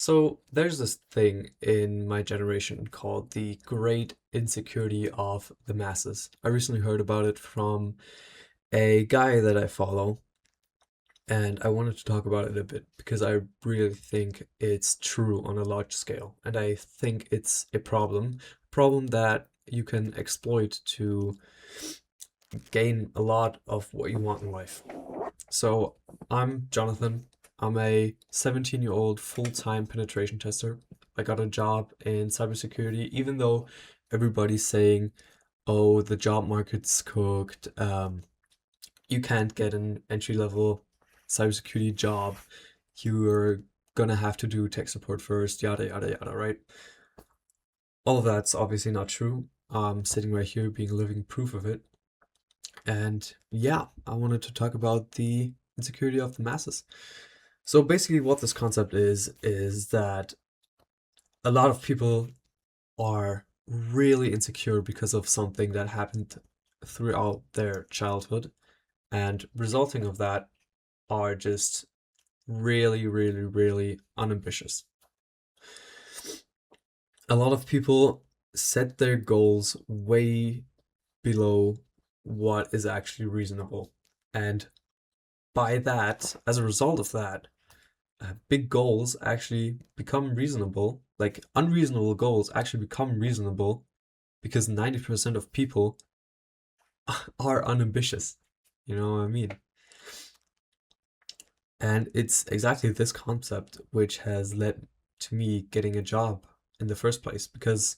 So there's this thing in my generation called the great insecurity of the masses. I recently heard about it from a guy that I follow, and I wanted to talk about it a bit because I really think it's true on a large scale, and I think it's a problem that you can exploit to gain a lot of what you want in life. So I'm Jonathan. I'm a 17-year-old full-time penetration tester. I got a job in cybersecurity, even though everybody's saying, oh, the job market's cooked. You can't get an entry-level cybersecurity job. You're gonna have to do tech support first, yada, yada, yada, right? All of that's obviously not true. I'm sitting right here being living proof of it. And yeah, I wanted to talk about the insecurity of the masses. So basically, what this concept is that a lot of people are really insecure because of something that happened throughout their childhood, and resulting of that are just really, really, really unambitious. A lot of people set their goals way below what is actually reasonable. And by that, as a result of that, big goals actually become reasonable. Like unreasonable goals actually become reasonable because 90% of people are unambitious. You know what I mean? And it's exactly this concept which has led to me getting a job in the first place because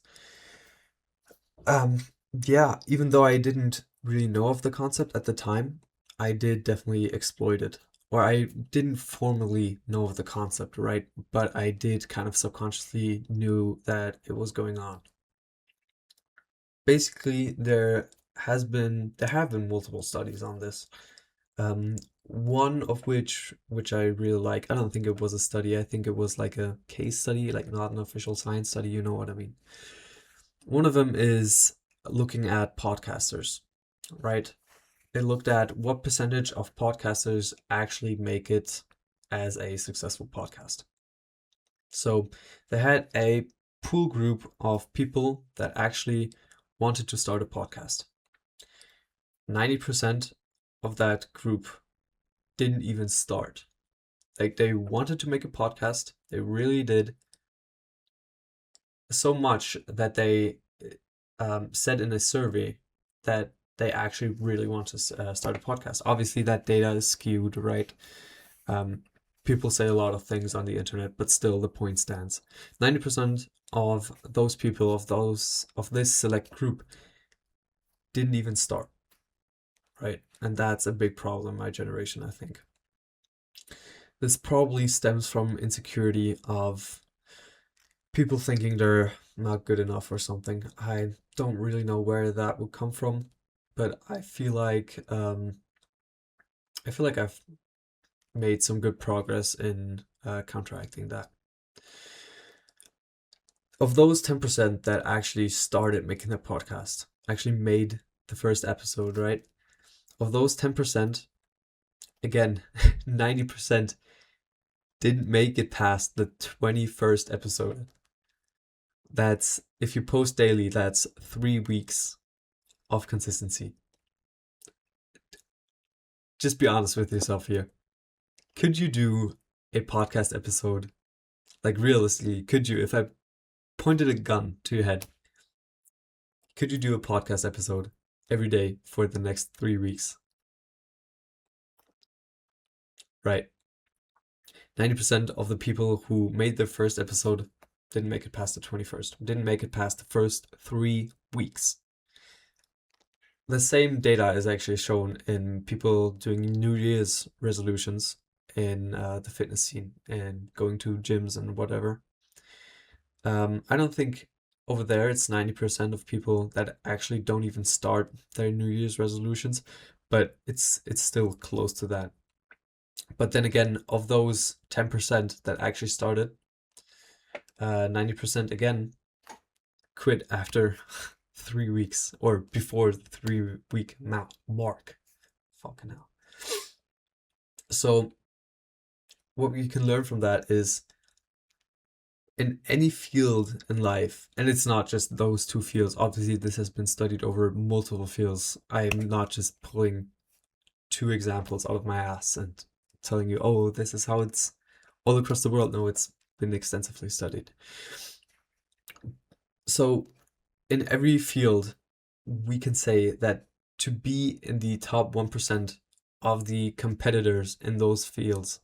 um yeah, even though I didn't really know of the concept at the time, I did definitely exploit it. Or I didn't formally know of the concept, right? But I did kind of subconsciously knew that it was going on. Basically, there have been multiple studies on this. One of which I really like. I don't think it was a study. I think it was like a case study, like not an official science study. You know what I mean? One of them is looking at podcasters, right? It looked at what percentage of podcasters actually make it as a successful podcast. So they had a pool group of people that actually wanted to start a podcast. 90% of that group didn't even start. Like they wanted to make a podcast, they really did, so much that they said in a survey that they actually really want to start a podcast. Obviously, that data is skewed, right? Um, People say a lot of things on the internet, but still the point stands. 90% of those people, of this select group, didn't even start, right? And that's a big problem in my generation, I think. This probably stems from insecurity of people thinking they're not good enough or something. I don't really know where that would come from, but I feel like I've made some good progress in counteracting that. Of those 10% that actually started making a podcast, actually made the first episode, right? Of those 10%, again, 90% didn't make it past the 21st episode. That's, if you post daily, that's 3 weeks of consistency. Just be honest with yourself here. Could you do a podcast episode? Like realistically, could you, if I pointed a gun to your head, could you do a podcast episode every day for the next 3 weeks? Right. 90% of the people who made their first episode didn't make it past the 21st, didn't make it past the first 3 weeks. The same data is actually shown in people doing New Year's resolutions in the fitness scene and going to gyms and whatever. I don't think over there it's 90% of people that actually don't even start their New Year's resolutions, but it's still close to that. But then again, of those 10% that actually started, 90% again quit after 3 weeks or before the 3 week mark. Fucking hell. So what we can learn from that is in any field in life, and it's not just those two fields. Obviously, this has been studied over multiple fields. I am not just pulling two examples out of my ass and telling you, oh, this is how it's all across the world. No, it's been extensively studied. So, in every field, we can say that to be in the top 1% of the competitors in those fields,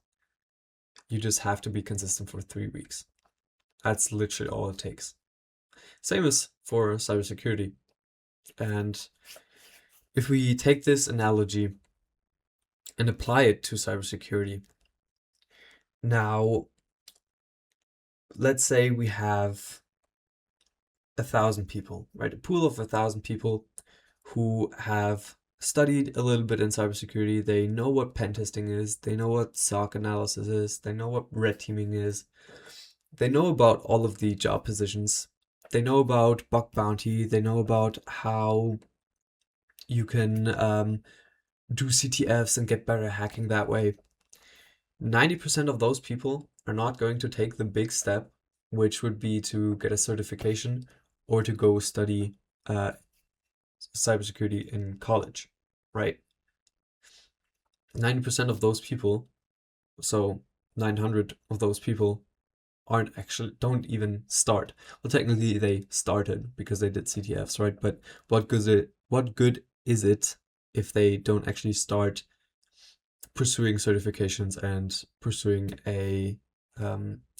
you just have to be consistent for 3 weeks. That's literally all it takes. Same as for cybersecurity. And if we take this analogy and apply it to cybersecurity, now let's say we have 1,000 people, right? A pool of 1,000 people who have studied a little bit in cybersecurity. They know what pen testing is, they know what SOC analysis is, they know what red teaming is, they know about all of the job positions, they know about bug bounty, they know about how you can do CTFs and get better at hacking that way. 90% of those people are not going to take the big step, which would be to get a certification or to go study cybersecurity in college, right? 90% of those people, so 900 of those people don't even start. Well, technically they started because they did CTFs, right? But what good is it if they don't actually start pursuing certifications and pursuing a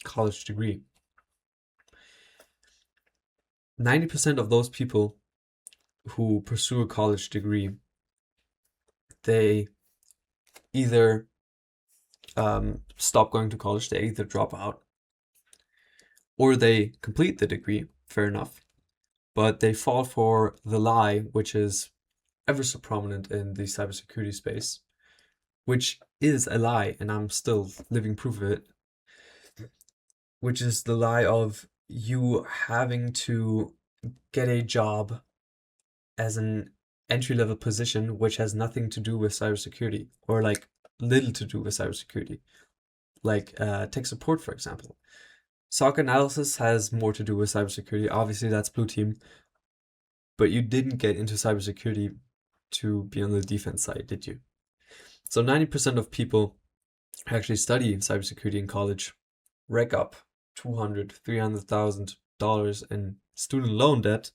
college degree? 90% of those people who pursue a college degree, they either stop going to college, they either drop out, or they complete the degree, fair enough, but they fall for the lie, which is ever so prominent in the cybersecurity space, which is a lie, and I'm still living proof of it, which is the lie of you having to get a job as an entry-level position which has nothing to do with cybersecurity, or like little to do with cybersecurity, like tech support, for example. SOC analysis has more to do with cybersecurity. Obviously, that's blue team, but you didn't get into cybersecurity to be on the defense side, did you? So 90% of people who actually study cybersecurity in college rack up $200,000, $300,000 in student loan debt,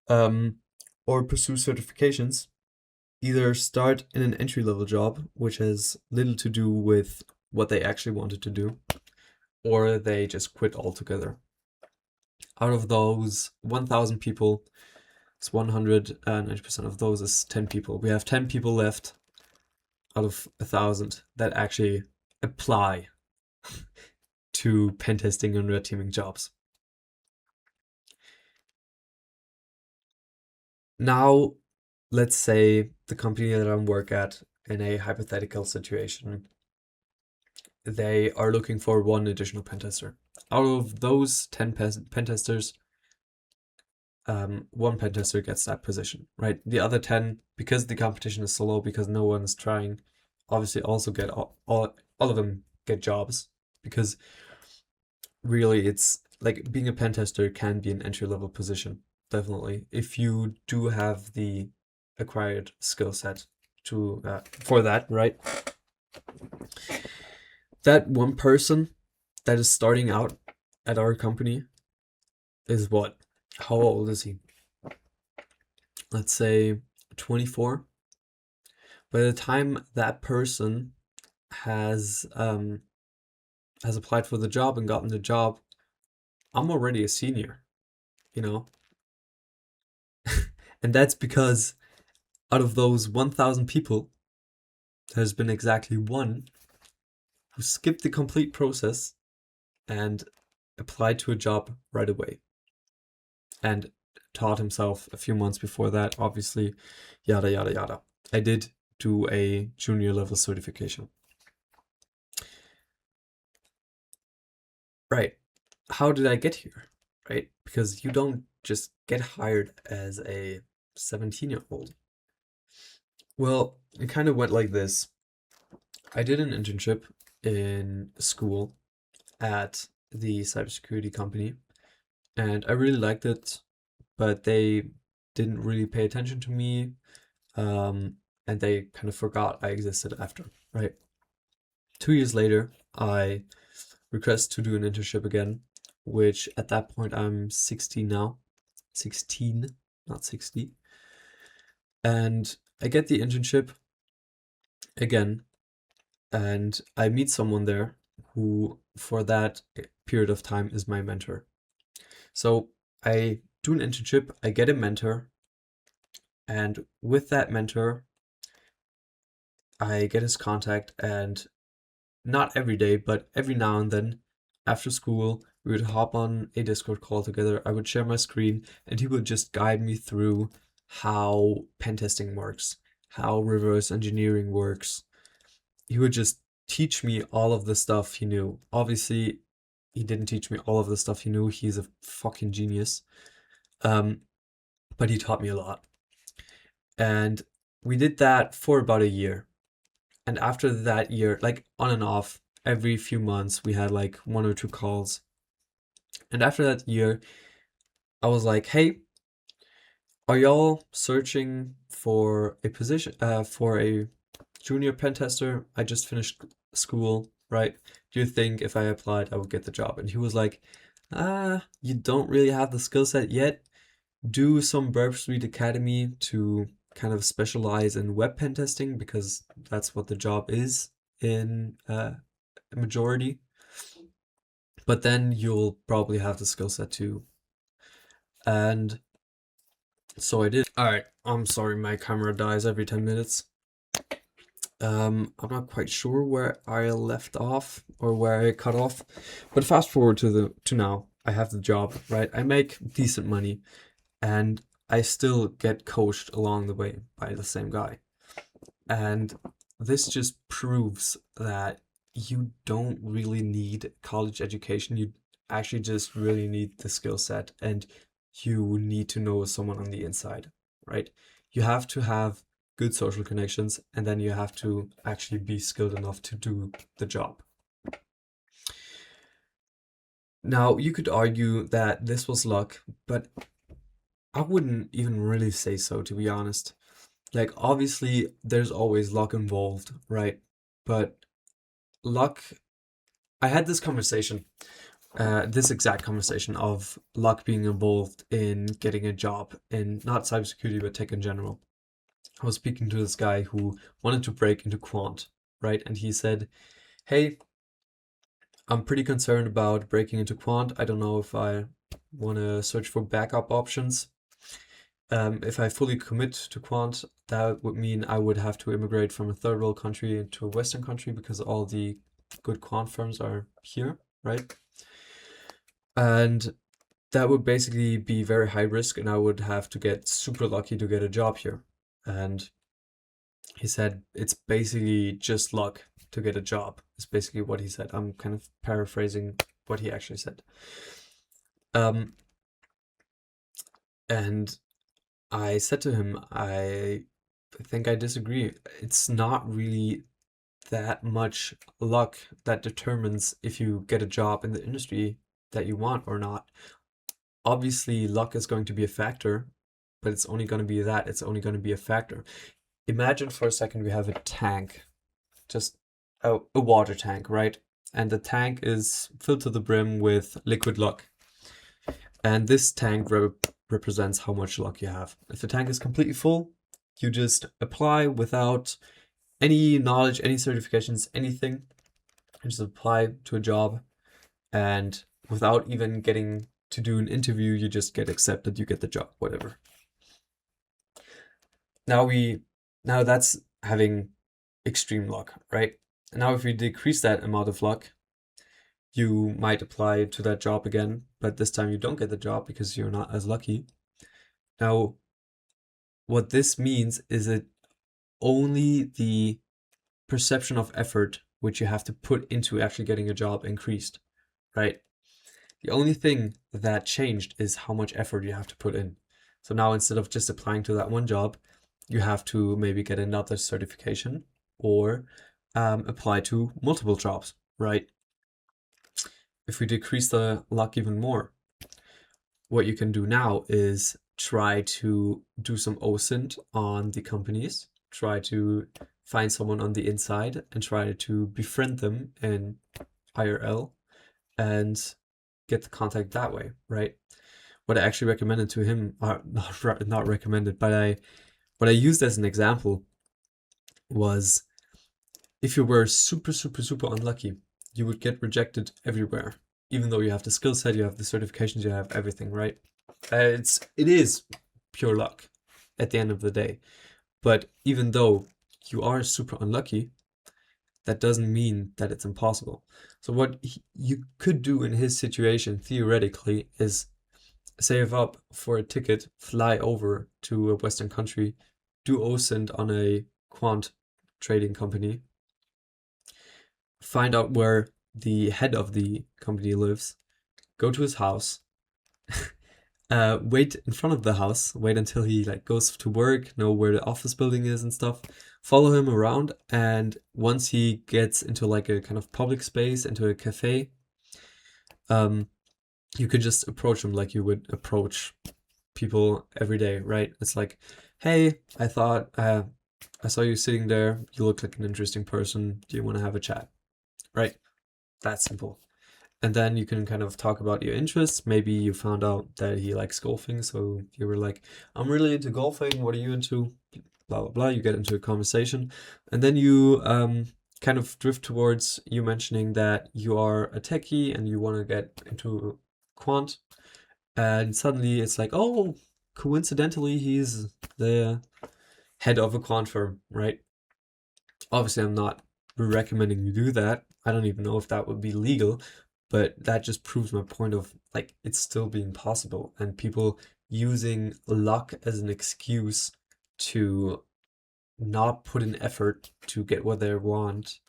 or pursue certifications, either start in an entry-level job, which has little to do with what they actually wanted to do, or they just quit altogether. Out of those 1,000 people, it's 190% of those is 10 people. We have 10 people left out of 1,000 that actually apply to pen testing and red teaming jobs. Now, let's say the company that I work at, in a hypothetical situation, they are looking for one additional pen tester. Out of those 10 pen testers, one pen tester gets that position, right? The other 10, because the competition is so low, because no one's trying, obviously also get all of them get jobs, because really it's like being a pen tester can be an entry-level position, definitely, if you do have the acquired skill set to for that, right? That one person that is starting out at our company is what? How old is he? Let's say 24. By the time that person has applied for the job and gotten the job, I'm already a senior, you know? And that's because out of those 1,000 people, there's been exactly one who skipped the complete process and applied to a job right away and taught himself a few months before that, obviously, yada, yada, yada. I did do a junior level certification. Right. How did I get here? Right? Because you don't just get hired as a 17-year-old. Well, it kind of went like this. I did an internship in school at the cybersecurity company, and I really liked it, but they didn't really pay attention to me, um, and they kind of forgot I existed after, right? 2 years later, I request to do an internship again, which at that point I'm 16 now, 16, not 60, and I get the internship again, and I meet someone there who, for that period of time, is my mentor. So I do an internship, I get a mentor, and with that mentor, I get his contact, and not every day, but every now and then after school, we would hop on a Discord call together. I would share my screen, and he would just guide me through how pen testing works, how reverse engineering works. He would just teach me all of the stuff he knew. Obviously, he didn't teach me all of the stuff he knew. He's a fucking genius. Um, but he taught me a lot. And we did that for about a year. And after that year, like on and off, every few months, we had like 1 or 2 calls. And after that year, I was like, hey, are y'all searching for a position, for a junior pen tester? I just finished school, right? Do you think if I applied, I would get the job? And he was like, you don't really have the skill set yet. Do some Burp Suite Academy to kind of specialize in web pen testing because that's what the job is in a majority. But then you'll probably have the skill set too. And so I did. All right, I'm sorry, my camera dies every 10 minutes. I'm not quite sure where I left off or where I cut off, but fast forward to now. I have the job, right? I make decent money, and I still get coached along the way by the same guy. And this just proves that you don't really need college education. You actually just really need the skill set, and you need to know someone on the inside, right? You have to have good social connections, and then you have to actually be skilled enough to do the job. Now, you could argue that this was luck, but I wouldn't even really say so, to be honest. Like, obviously, there's always luck involved, right? But luck, I had this conversation, this exact conversation of luck being involved in getting a job in not cybersecurity, but tech in general. I was speaking to this guy who wanted to break into quant, right? And he said, hey, I'm pretty concerned about breaking into quant. I don't know if I want to search for backup options. If I fully commit to quant, that would mean I would have to immigrate from a third world country to a Western country because all the good quant firms are here, right? And that would basically be very high risk, and I would have to get super lucky to get a job here. And he said it's basically just luck to get a job, is basically what he said. I'm kind of paraphrasing what he actually said. And I said to him, I think I disagree. It's not really that much luck that determines if you get a job in the industry that you want or not. Obviously, luck is going to be a factor, but it's only going to be that. It's only going to be a factor. Imagine for a second we have a tank, just a water tank, right? And the tank is filled to the brim with liquid luck. And this tank represents how much luck you have. If the tank is completely full, you just apply without any knowledge, any certifications, anything. You just apply to a job, and without even getting to do an interview, you just get accepted, you get the job, whatever. Now that's having extreme luck, right? Now if we decrease that amount of luck, you might apply to that job again, but this time you don't get the job because you're not as lucky. Now, what this means is that only the perception of effort which you have to put into actually getting a job increased, right? The only thing that changed is how much effort you have to put in. So now instead of just applying to that one job, you have to maybe get another certification or apply to multiple jobs, right? if we decrease the luck even more, what you can do now is try to do some OSINT on the companies, try to find someone on the inside and try to befriend them in IRL and get the contact that way, right? What I actually recommended to him, not recommended, but what I used as an example was if you were super, super, super unlucky, you would get rejected everywhere. Even though you have the skill set, you have the certifications, you have everything, right? It is pure luck at the end of the day. But even though you are super unlucky, that doesn't mean that it's impossible. So what you could do in his situation, theoretically, is save up for a ticket, fly over to a Western country, do OSINT on a quant trading company, find out where the head of the company lives, go to his house, wait in front of the house, wait until he like goes to work, know where the office building is and stuff, follow him around, and once he gets into like a kind of public space, into a cafe, um, you could just approach him like you would approach people every day, right? It's like, hey, I thought I saw you sitting there. You look like an interesting person. Do you want to have a chat? Right? That's simple. And then you can kind of talk about your interests. Maybe you found out that he likes golfing, so you were like, I'm really into golfing. What are you into? Blah, blah, blah. You get into a conversation. And then you kind of drift towards you mentioning that you are a techie and you want to get into quant. And suddenly it's like, oh, coincidentally, he's the head of a quant firm, right? Obviously, I'm not recommending you do that. I don't even know if that would be legal, but that just proves my point of like it's still being possible and people using luck as an excuse to not put in effort to get what they want.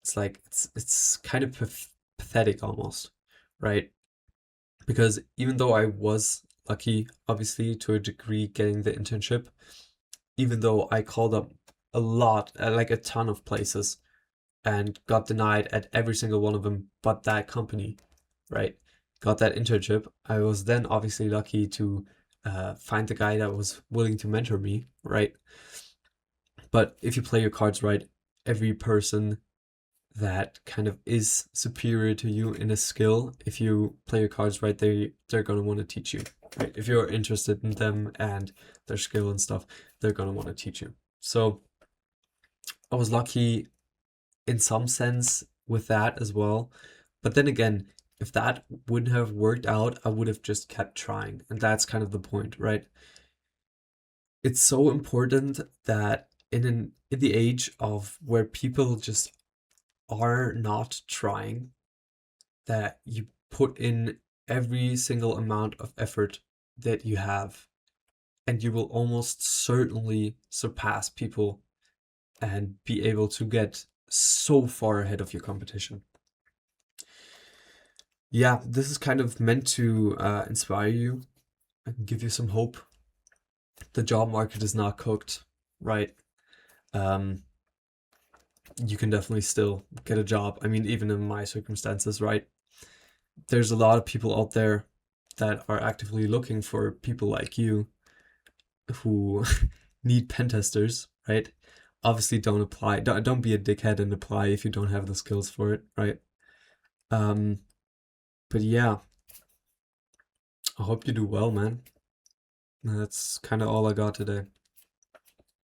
It's like it's kind of pathetic almost, right? Because even though I was lucky, obviously, to a degree getting the internship, even though I called up a lot, like a ton of places, and got denied at every single one of them but that company, right? Got that internship. I was then obviously lucky to find the guy that was willing to mentor me, right? But if you play your cards right, every person that kind of is superior to you in a skill, if you play your cards right, they're gonna want to teach you, right? If you're interested in them and their skill and stuff, they're gonna want to teach you. So I was lucky in some sense with that as well. But then again, if that wouldn't have worked out, I would have just kept trying. And that's kind of the point, right? It's so important that in the age of where people just are not trying, that you put in every single amount of effort that you have, and you will almost certainly surpass people and be able to get so far ahead of your competition. Yeah, this is kind of meant to inspire you and give you some hope. The job market is not cooked, right? Um, you can definitely still get a job. I mean, even in my circumstances, right? There's a lot of people out there that are actively looking for people like you who need pen testers, right? Obviously, don't apply. Don't be a dickhead and apply if you don't have the skills for it, right? Um, but yeah, I hope you do well, man. That's kind of all I got today.